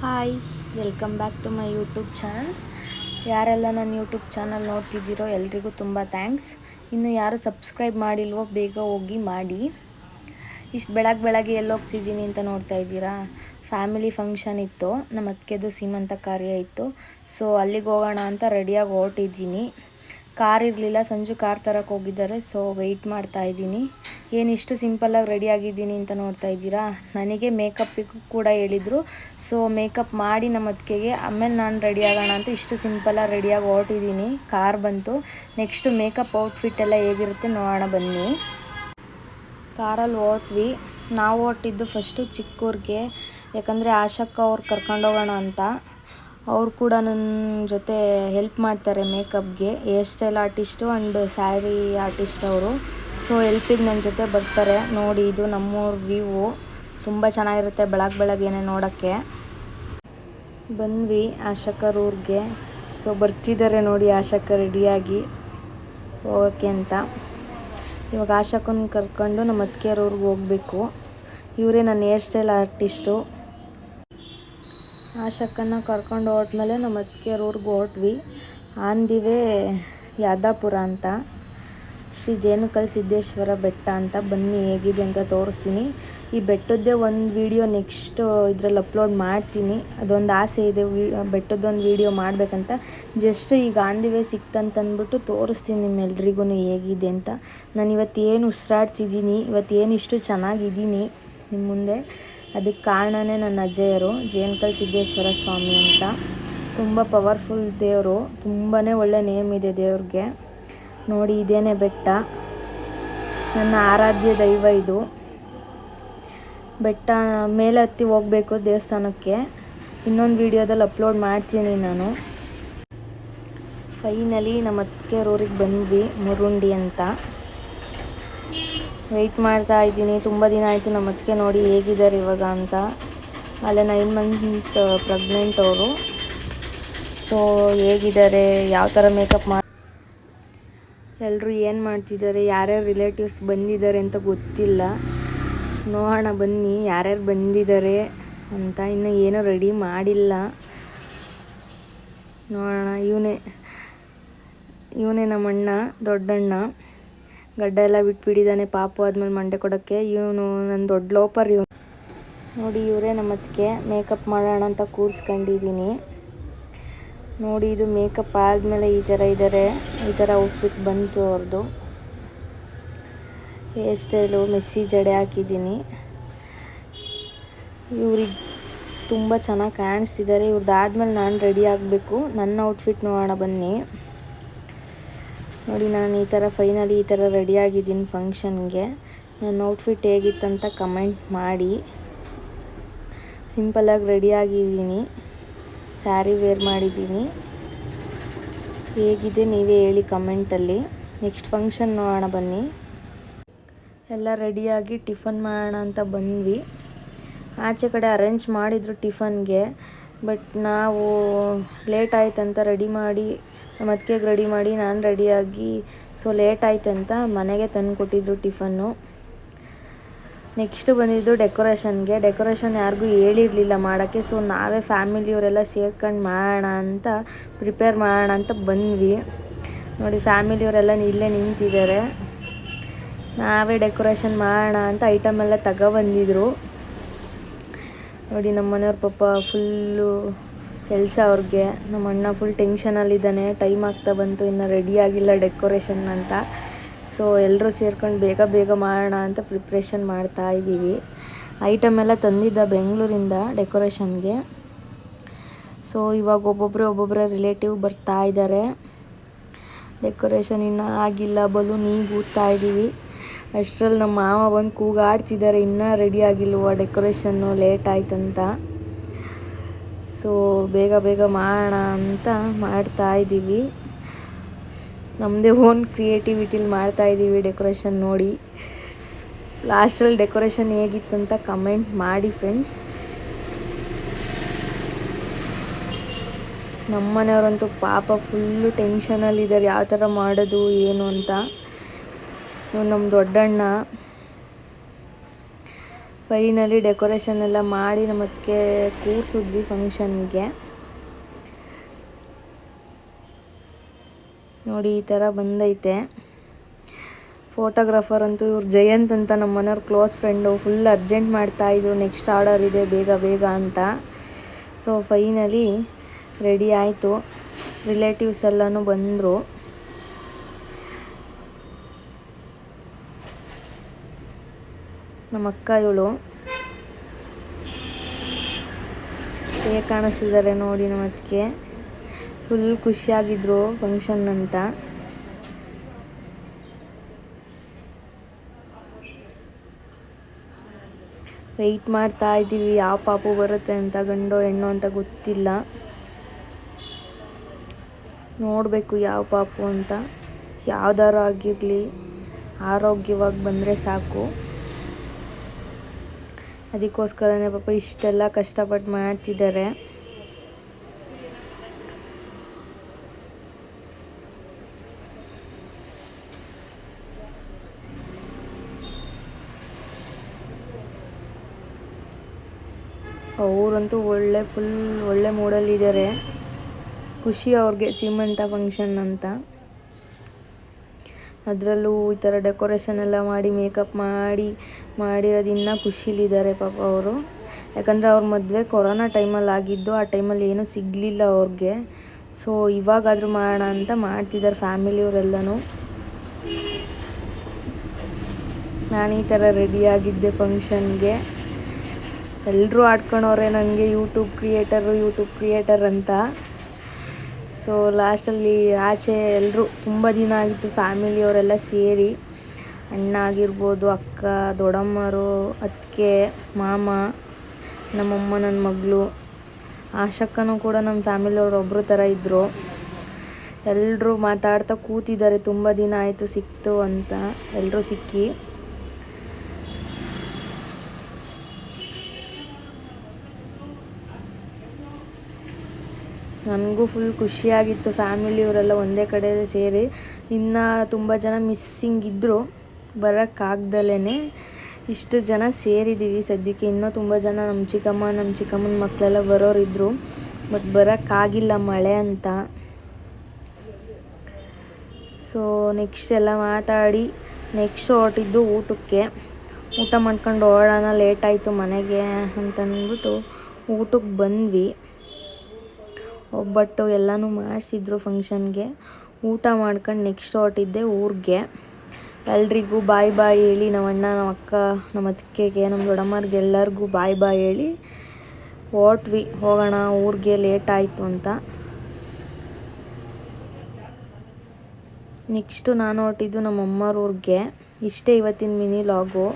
Hi, welcome back to my YouTube channel. ಯಾರೆಲ್ಲ ನನ್ನ YouTube channel ನೋಡ್ತಿದ್ದೀರೋ ಎಲ್ರಿಗೂ ತುಂಬ ಥ್ಯಾಂಕ್ಸ್. ಇನ್ನು ಯಾರು ಸಬ್ಸ್ಕ್ರೈಬ್ ಮಾಡಿಲ್ವೋ ಬೇಗ ಹೋಗಿ ಮಾಡಿ. ಇಷ್ಟು ಬೆಳಗ್ಗೆ ಎಲ್ಲಿ ಹೋಗ್ತಿದ್ದೀನಿ ಅಂತ ನೋಡ್ತಾ ಇದ್ದೀರಾ. ಫ್ಯಾಮಿಲಿ ಫಂಕ್ಷನ್ ಇತ್ತು, ನಮ್ಮ ಅತ್ತಿಗೆದು ಸೀಮಂತ ಕಾರ್ಯ ಇತ್ತು. ಸೊ ಅಲ್ಲಿಗೆ ಹೋಗೋಣ ಅಂತ ರೆಡಿಯಾಗಿ ಹೊರಟಿದ್ದೀನಿ. ಕಾರ್ ಇರಲಿಲ್ಲ, ಸಂಜು ಕಾರ್ ತರಕ್ಕೆ ಹೋಗಿದ್ದಾರೆ. ಸೊ ವೆಯ್ಟ್ ಮಾಡ್ತಾ ಇದ್ದೀನಿ. ಏನಿಷ್ಟು ಸಿಂಪಲ್ಲಾಗಿ ರೆಡಿಯಾಗಿದ್ದೀನಿ ಅಂತ ನೋಡ್ತಾ ಇದ್ದೀರಾ. ನನಗೆ ಮೇಕಪ್ಪಿಗೂ ಕೂಡ ಹೇಳಿದರು. ಸೊ ಮೇಕಪ್ ಮಾಡಿ ನಮ್ಮ ಅತ್ತಿಗೆಗೆ ಆಮೇಲೆ ನಾನು ರೆಡಿ ಆಗೋಣ ಅಂತ ಇಷ್ಟು ಸಿಂಪಲ್ಲಾಗಿ ರೆಡಿಯಾಗಿ ಹೊರಟಿದ್ದೀನಿ. ಕಾರ್ ಬಂತು. ನೆಕ್ಸ್ಟು ಮೇಕಪ್ ಔಟ್ಫಿಟ್ ಎಲ್ಲ ಹೇಗಿರುತ್ತೆ ನೋಡೋಣ ಬನ್ನಿ. ಕಾರಲ್ಲಿ ಹೊರಟ್ವಿ. ನಾವು ಹೊರಟಿದ್ದು ಫಸ್ಟು ಚಿಕ್ಕೂರಿಗೆ, ಯಾಕಂದರೆ ಆಶಕ್ಕ ಅವ್ರು ಕರ್ಕೊಂಡೋಗೋಣ ಅಂತ. ಅವ್ರು ಕೂಡ ನನ್ನ ಜೊತೆ ಹೆಲ್ಪ್ ಮಾಡ್ತಾರೆ ಮೇಕಪ್ಗೆ. Hair style artist and sari artist ಅವರು. ಸೊ ಹೆಲ್ಪಿಗೆ ನನ್ನ ಜೊತೆ ಬರ್ತಾರೆ. ನೋಡಿ, ಇದು ನಮ್ಮೂರ ವ್ಯೂ. ತುಂಬ ಚೆನ್ನಾಗಿರುತ್ತೆ ಬೆಳಗ್ಗೆನೇ ನೋಡೋಕ್ಕೆ. ಬಂದ್ವಿ ಆಶಕ್ಕರ ಊರಿಗೆ. ಸೊ ಬರ್ತಿದ್ದಾರೆ ನೋಡಿ ಆಶಕ್ಕ ರೆಡಿಯಾಗಿ ಹೋಗೋಕ್ಕೆ ಅಂತ. ಇವಾಗ ಆಶಕ್ಕನ ಕರ್ಕೊಂಡು ನಮ್ಮ ಅತ್ತಿಗೆಯವ್ರ ಊರಿಗೆ ಹೋಗಬೇಕು. ಇವರೇ ನನ್ನ ಹೇರ್ ಸ್ಟೈಲ್ ಆರ್ಟಿಸ್ಟು. ಆಶಕ್ಕನ ಕರ್ಕೊಂಡು ಹೊರಟ್ಮೇಲೆ ನಮ್ಮ ಅತ್ತಿಗೆಯವ್ರ ಊರಿಗೆ ಹೊರಟ್ವಿ. ಆನ್ ದಿ ವೇ ಯಾದಾಪುರ ಅಂತ, ಶ್ರೀ ಜೇನುಕಲ್ ಸಿದ್ದೇಶ್ವರ ಬೆಟ್ಟ ಅಂತ. ಬನ್ನಿ ಹೇಗಿದೆ ಅಂತ ತೋರಿಸ್ತೀನಿ. ಈ ಬೆಟ್ಟದ್ದೇ ಒಂದು ವಿಡಿಯೋ ನೆಕ್ಸ್ಟ್ ಇದರಲ್ಲಿ ಅಪ್ಲೋಡ್ ಮಾಡ್ತೀನಿ. ಅದೊಂದು ಆಸೆ ಇದೆ, ಬೆಟ್ಟದ್ದೊಂದು ವಿಡಿಯೋ ಮಾಡಬೇಕಂತ. ಜಸ್ಟ್ ಈಗ ಆನ್ ದಿ ವೇ ಸಿಕ್ತಂತಂದ್ಬಿಟ್ಟು ತೋರಿಸ್ತೀನಿ ನಿಮ್ಮೆಲ್ರಿಗೂ ಹೇಗಿದೆ ಅಂತ. ನಾನು ಇವತ್ತೇನು ಉಸಿರಾಡ್ತಿದ್ದೀನಿ, ಇವತ್ತೇನು ಇಷ್ಟು ಚೆನ್ನಾಗಿದ್ದೀನಿ ನಿಮ್ಮ ಮುಂದೆ, ಅದಕ್ಕೆ ಕಾರಣವೇ ನನ್ನ ಅಜ್ಜಯ್ಯರು, ಜೇನುಕಲ್ ಸಿದ್ದೇಶ್ವರ ಸ್ವಾಮಿ ಅಂತ. ತುಂಬ ಪವರ್ಫುಲ್ ದೇವರು, ತುಂಬಾ ಒಳ್ಳೆ ನೇಮ್ ಇದೆ ದೇವ್ರಿಗೆ. ನೋಡಿ, ಇದೇನೇ ಬೆಟ್ಟ, ನನ್ನ ಆರಾಧ್ಯ ದೈವ ಇದು. ಬೆಟ್ಟ ಮೇಲೆ ಹತ್ತಿ ಹೋಗಬೇಕು ದೇವಸ್ಥಾನಕ್ಕೆ. ಇನ್ನೊಂದು ವಿಡಿಯೋದಲ್ಲಿ ಅಪ್ಲೋಡ್ ಮಾಡ್ತೀನಿ ನಾನು. ಫೈನಲಿ ನಮ್ಮ ಅತ್ತಿಗೆಯವ್ರ ಊರಿಗೆ ಬಂದ್ವಿ, ಮುರುಂಡಿ ಅಂತ. ವೆಯ್ಟ್ ಮಾಡ್ತಾ ಇದ್ದೀನಿ. ತುಂಬ ದಿನ ಆಯಿತು ನಮ್ಮ ಅತ್ತಿಗೆ ನೋಡಿ ಹೇಗಿದ್ದಾರೆ ಇವಾಗ ಅಂತ. ಅಲ್ಲೇ 9 ಮಂತ್ ಪ್ರೆಗ್ನೆಂಟ್ ಅವರು. ಸೊ ಹೇಗಿದ್ದಾರೆ, ಯಾವ ಥರ ಮೇಕಪ್ ಎಲ್ಲರೂ ಏನು ಮಾಡ್ತಿದ್ದಾರೆ, ಯಾರ್ಯಾರು ರಿಲೇಟಿವ್ಸ್ ಬಂದಿದ್ದಾರೆ ಅಂತ ಗೊತ್ತಿಲ್ಲ. ನೋಡೋಣ ಬನ್ನಿ ಯಾರ್ಯಾರು ಬಂದಿದ್ದಾರೆ ಅಂತ. ಇನ್ನು ಏನೂ ರೆಡಿ ಮಾಡಿಲ್ಲ, ನೋಡೋಣ. ಇವನೇ ನಮ್ಮ ಅಣ್ಣ, ದೊಡ್ಡಣ್ಣ. ಗಡ್ಡ ಎಲ್ಲ ಬಿಟ್ಬಿಟ್ಟಿದ್ದಾನೆ, ಪಾಪು ಆದಮೇಲೆ ಮಂಡೆ ಕೊಡೋಕ್ಕೆ. ಇವನು ನನ್ನ ದೊಡ್ಡ ಲೋಪರ್ ಇವನು. ನೋಡಿ, ಇವರೇ ನಮ್ಮ ಅತ್ತಿಗೆ. ಮೇಕಪ್ ಮಾಡೋಣ ಅಂತ ಕೂರಿಸ್ಕೊಂಡಿದ್ದೀನಿ. ನೋಡಿ, ಇದು ಮೇಕಪ್ ಆದಮೇಲೆ ಈ ಥರ ಇದ್ದಾರೆ. ಈ ಥರ ಔಟ್ಫಿಟ್ ಬಂತು ಅವ್ರದ್ದು. ಹೇರ್ ಸ್ಟೈಲು ಮೆಸ್ಸಿ ಜಡೆ ಹಾಕಿದ್ದೀನಿ. ಇವ್ರಿಗೆ ತುಂಬ ಚೆನ್ನಾಗಿ ಕಾಣಿಸ್ತಿದ್ದಾರೆ. ಇವ್ರದ್ದಾದ್ಮೇಲೆ ನಾನು ರೆಡಿ ಆಗಬೇಕು. ನನ್ನ ಔಟ್ಫಿಟ್ ನೋಡೋಣ ಬನ್ನಿ. ನೋಡಿ, ನಾನು ಈ ಥರ ಫೈನಲಿ ಈ ಥರ ರೆಡಿಯಾಗಿದ್ದೀನಿ ಫಂಕ್ಷನ್ಗೆ. ನನ್ನ ಔಟ್ಫಿಟ್ ಹೇಗಿತ್ತಂತ ಕಮೆಂಟ್ ಮಾಡಿ. ಸಿಂಪಲ್ಲಾಗಿ ರೆಡಿಯಾಗಿದ್ದೀನಿ, ಸ್ಯಾರಿ ವೇರ್ ಮಾಡಿದ್ದೀನಿ. ಹೇಗಿದೆ ನೀವೇ ಹೇಳಿ ಕಮೆಂಟಲ್ಲಿ. ನೆಕ್ಸ್ಟ್ ಫಂಕ್ಷನ್ ನೋಡೋಣ ಬನ್ನಿ. ಎಲ್ಲ ರೆಡಿಯಾಗಿ ಟಿಫನ್ ಮಾಡೋಣ ಅಂತ ಬಂದ್ವಿ. ಆಚೆ ಕಡೆ ಅರೇಂಜ್ ಮಾಡಿದರು ಟಿಫನ್ಗೆ. ಬಟ್ ನಾವು ಲೇಟ್ ಆಯ್ತಂತ ರೆಡಿ ಮಾಡಿ, ನಮ್ಮ ಅತ್ತಿಗೆಗೆ ರೆಡಿ ಮಾಡಿ ನಾನು ರೆಡಿಯಾಗಿ, ಸೊ ಲೇಟ್ ಆಯ್ತಂತ ಮನೆಗೆ ತಂದು ಕೊಟ್ಟಿದ್ರು ಟಿಫನ್ನು. ನೆಕ್ಸ್ಟು ಬಂದಿದ್ದು ಡೆಕೋರೇಷನ್ಗೆ. ಡೆಕೋರೇಷನ್ ಯಾರಿಗೂ ಹೇಳಿರಲಿಲ್ಲ ಮಾಡೋಕ್ಕೆ. ಸೊ ನಾವೇ ಫ್ಯಾಮಿಲಿಯವರೆಲ್ಲ ಸೇರ್ಕೊಂಡು ಮಾಡೋಣ ಅಂತ, ಪ್ರಿಪೇರ್ ಮಾಡೋಣ ಅಂತ ಬಂದ್ವಿ. ನೋಡಿ, ಫ್ಯಾಮಿಲಿಯವರೆಲ್ಲ ಇಲ್ಲೇ ನಿಂತಿದ್ದಾರೆ. ನಾವೇ ಡೆಕೋರೇಷನ್ ಮಾಡೋಣ ಅಂತ ಐಟಮ್ ಎಲ್ಲ ತಗೊಬಂದಿದ್ರು. ನೋಡಿ, ನಮ್ಮ ಮನೆಯವ್ರ ಪಾಪ ಫುಲ್ಲು ಕೆಲಸ ಅವ್ರಿಗೆ. ನಮ್ಮ ಅಣ್ಣ ಫುಲ್ ಟೆನ್ಷನಲ್ಲಿದ್ದಾನೆ, ಟೈಮ್ ಆಗ್ತಾ ಬಂತು, ಇನ್ನು ರೆಡಿ ಆಗಿಲ್ಲ ಡೆಕೋರೇಷನ್ ಅಂತ. ಸೊ ಎಲ್ಲರೂ ಸೇರ್ಕೊಂಡು ಬೇಗ ಮಾಡೋಣ ಅಂತ ಪ್ರಿಪ್ರೇಷನ್ ಮಾಡ್ತಾ ಇದ್ದೀವಿ. ಐಟಮ್ ಎಲ್ಲ ತಂದಿದ್ದ ಬೆಂಗಳೂರಿಂದ ಡೆಕೋರೇಷನ್ಗೆ. ಸೊ ಇವಾಗ ಒಬ್ಬೊಬ್ಬರೇ ರಿಲೇಟಿವ್ ಬರ್ತಾ ಇದ್ದಾರೆ. ಡೆಕೋರೇಷನ್ ಇನ್ನೂ ಆಗಿಲ್ಲ, ಬಲೂನ್ ಈಗ ಊದ್ತಾ ಇದ್ದೀವಿ. ಅಷ್ಟರಲ್ಲಿ ನಮ್ಮ ಮಾವ ಬಂದು ಕೂಗಾಡ್ತಿದ್ದಾರೆ, ಇನ್ನೂ ರೆಡಿ ಆಗಿಲ್ವ ಡೆಕೋರೇಷನ್ನು, ಲೇಟ್ ಆಯ್ತಂತ. ಸೊ ಬೇಗ ಮಾಡೋಣ ಅಂತ ಮಾಡ್ತಾ ಇದ್ದೀವಿ. ನಮ್ಮದೇ ಓನ್ ಕ್ರಿಯೇಟಿವಿಟಿಲಿ ಮಾಡ್ತಾಯಿದ್ದೀವಿ ಡೆಕೋರೇಷನ್. ನೋಡಿ, ಲಾಸ್ಟಲ್ಲಿ ಡೆಕೋರೇಷನ್ ಹೇಗಿತ್ತಂತ ಕಮೆಂಟ್ ಮಾಡಿ ಫ್ರೆಂಡ್ಸ್. ನಮ್ಮ ಮನೆಯವರಂತೂ ಪಾಪ ಫುಲ್ಲು ಟೆನ್ಷನಲ್ಲಿದ್ದಾರೆ, ಯಾವ ಥರ ಮಾಡೋದು ಏನು ಅಂತ. ನಮ್ಮ ದೊಡ್ಡಣ್ಣ ಫೈನಲಿ ಡೆಕೋರೇಷನ್ ಎಲ್ಲ ಮಾಡಿ ನಮ್ಮ ಅದಕ್ಕೆ ಕೂರಿಸಿದ್ವಿ ಫಂಕ್ಷನ್ಗೆ. ನೋಡಿ ಈ ಥರ ಬಂದೈತೆ. ಫೋಟೋಗ್ರಾಫರ್ ಅಂತೂ ಇವ್ರು ಜಯಂತ್ ಅಂತ ನಮ್ಮ ಮನೆಯವ್ರ ಕ್ಲೋಸ್ ಫ್ರೆಂಡು. ಫುಲ್ ಅರ್ಜೆಂಟ್ ಮಾಡ್ತಾಯಿದ್ರು, ನೆಕ್ಸ್ಟ್ ಆರ್ಡರ್ ಇದೆ ಬೇಗ ಬೇಗ ಅಂತ. ಸೊ ಫೈನಲಿ ರೆಡಿ ಆಯಿತು. ರಿಲೇಟಿವ್ಸ್ ಎಲ್ಲನೂ ಬಂದರು. ನಮ್ಮ ಅಕ್ಕ ಇವಳು ಹೇಗೆ ಕಾಣಿಸ್ತಿದ್ದಾರೆ ನೋಡಿ. ನಮ್ಮ ಅದಕ್ಕೆ ಫುಲ್ ಖುಷಿಯಾಗಿದ್ರು ಫಂಕ್ಷನ್ ಅಂತ. ವೆಯ್ಟ್ ಮಾಡ್ತಾ ಇದ್ದೀವಿ ಯಾವ ಪಾಪು ಬರುತ್ತೆ ಅಂತ, ಗಂಡು ಹೆಣ್ಣು ಅಂತ ಗೊತ್ತಿಲ್ಲ. ನೋಡಬೇಕು ಯಾವ ಪಾಪು ಅಂತ. ಯಾವ್ದಾರು ಆಗಿರಲಿ ಆರೋಗ್ಯವಾಗಿ ಬಂದರೆ ಸಾಕು. ಅದಕ್ಕೋಸ್ಕರನೇ ಪಾಪ ಇಷ್ಟೆಲ್ಲ ಕಷ್ಟಪಟ್ಟು ಮಾಡ್ತಿದ್ದಾರೆ. ಅವರಂತೂ ಫುಲ್ ಒಳ್ಳೆ ಮೂಡಲ್ಲಿದ್ದಾರೆ. ಖುಷಿ ಅವ್ರಿಗೆ ಸೀಮಂತ ಫಂಕ್ಷನ್ ಅಂತ. ಅದರಲ್ಲೂ ಈ ಥರ ಡೆಕೋರೇಷನ್ ಎಲ್ಲ ಮಾಡಿ ಮೇಕಪ್ ಮಾಡಿರೋದು ಇನ್ನೂ ಖುಷಿಲಿದ್ದಾರೆ ಪಾಪ ಅವರು. ಯಾಕಂದರೆ ಅವ್ರ ಮದುವೆ ಕೊರೋನಾ ಟೈಮಲ್ಲಿ ಆಗಿದ್ದು. ಆ ಟೈಮಲ್ಲಿ ಏನೂ ಸಿಗಲಿಲ್ಲ ಅವ್ರಿಗೆ. ಸೊ ಇವಾಗಾದರೂ ಮಾಡೋಣ ಅಂತ ಮಾಡ್ತಿದ್ದಾರೆ ಫ್ಯಾಮಿಲಿಯವರೆಲ್ಲನೂ. ನಾನು ಈ ಥರ ರೆಡಿಯಾಗಿದ್ದೆ ಫಂಕ್ಷನ್ಗೆ. ಎಲ್ಲರೂ ಆಡ್ಕೊಳೋರೆ ನನಗೆ ಯೂಟ್ಯೂಬ್ ಕ್ರಿಯೇಟರ್ ಅಂತ. ಸೊ ಲಾಸ್ಟಲ್ಲಿ ಆಚೆ ಎಲ್ಲರೂ ತುಂಬ ದಿನ ಆಗಿತ್ತು ಫ್ಯಾಮಿಲಿಯವರೆಲ್ಲ ಸೇರಿ, ಅಣ್ಣ ಆಗಿರ್ಬೋದು, ಅಕ್ಕ, ದೊಡ್ಡಮ್ಮರು, ಅತ್ತಿಗೆ, ಮಾಮ, ನಮ್ಮಮ್ಮ, ನನ್ನ ಮಗಳು, ಆಶಕ್ಕನೂ ಕೂಡ ನಮ್ಮ ಫ್ಯಾಮಿಲಿಯವ್ರು ಒಬ್ಬರು ಥರ ಇದ್ದರು. ಎಲ್ಲರೂ ಮಾತಾಡ್ತಾ ಕೂತಿದ್ದಾರೆ. ತುಂಬ ದಿನ ಆಯಿತು ಸಿಕ್ತು ಅಂತ ಎಲ್ಲರೂ ಸಿಕ್ಕಿ. ನನಗೂ ಫುಲ್ ಖುಷಿಯಾಗಿತ್ತು ಫ್ಯಾಮಿಲಿಯವರೆಲ್ಲ ಒಂದೇ ಕಡೆ ಸೇರಿ. ಇನ್ನು ತುಂಬ ಜನ ಮಿಸ್ಸಿಂಗ್ ಇದ್ದರು, ಬರೋಕ್ಕಾಗ್ದಲೇ ಇಷ್ಟು ಜನ ಸೇರಿದ್ದೀವಿ ಸದ್ಯಕ್ಕೆ. ಇನ್ನೂ ತುಂಬ ಜನ ನಮ್ಮ ಚಿಕ್ಕಮ್ಮನ ಮಕ್ಕಳೆಲ್ಲ ಬರೋರಿದ್ದರು, ಬಟ್ ಬರೋಕ್ಕಾಗಿಲ್ಲ ಮಳೆ ಅಂತ. ಸೊ ನೆಕ್ಸ್ಟ್ ಎಲ್ಲ ಮಾತಾಡಿ ನೆಕ್ಸ್ಟ್ ಹೊರಟಿದ್ದು ಊಟಕ್ಕೆ. ಊಟ ಮಾಡ್ಕೊಂಡು ಹೊರಡೋಣ, ಲೇಟಾಯಿತು ಮನೆಗೆ ಅಂತಂದ್ಬಿಟ್ಟು ಊಟಕ್ಕೆ ಬಂದ್ವಿ. ಒಬ್ಬಟ್ಟು ಎಲ್ಲನೂ ಮಾಡಿಸಿದ್ರು ಫಂಕ್ಷನ್ಗೆ. ಊಟ ಮಾಡ್ಕೊಂಡು ನೆಕ್ಸ್ಟ್ ಹೊರಟಿದ್ದೆ ಊರಿಗೆ. ಎಲ್ರಿಗೂ ಬಾಯ್ ಹೇಳಿ, ನಮ್ಮ ಅಣ್ಣ, ನಮ್ಮ ಅಕ್ಕ, ನಮ್ಮ ಅತ್ತಿಗೆಗೆ, ನಮ್ಮ ದೊಡ್ಡಮ್ಮರಿಗೆ ಎಲ್ಲರಿಗೂ ಬಾಯ್ ಹೇಳಿ ಹೋಗೋಣ ಊರಿಗೆ, ಲೇಟ್ ಆಯಿತು ಅಂತ. ನೆಕ್ಸ್ಟು ನಾನು ಹೊರಟಿದ್ದು ನಮ್ಮ ಅಮ್ಮರ ಊರಿಗೆ. ಇಷ್ಟೇ ಇವತ್ತಿನ ಮಿನಿ ಲಾಗು.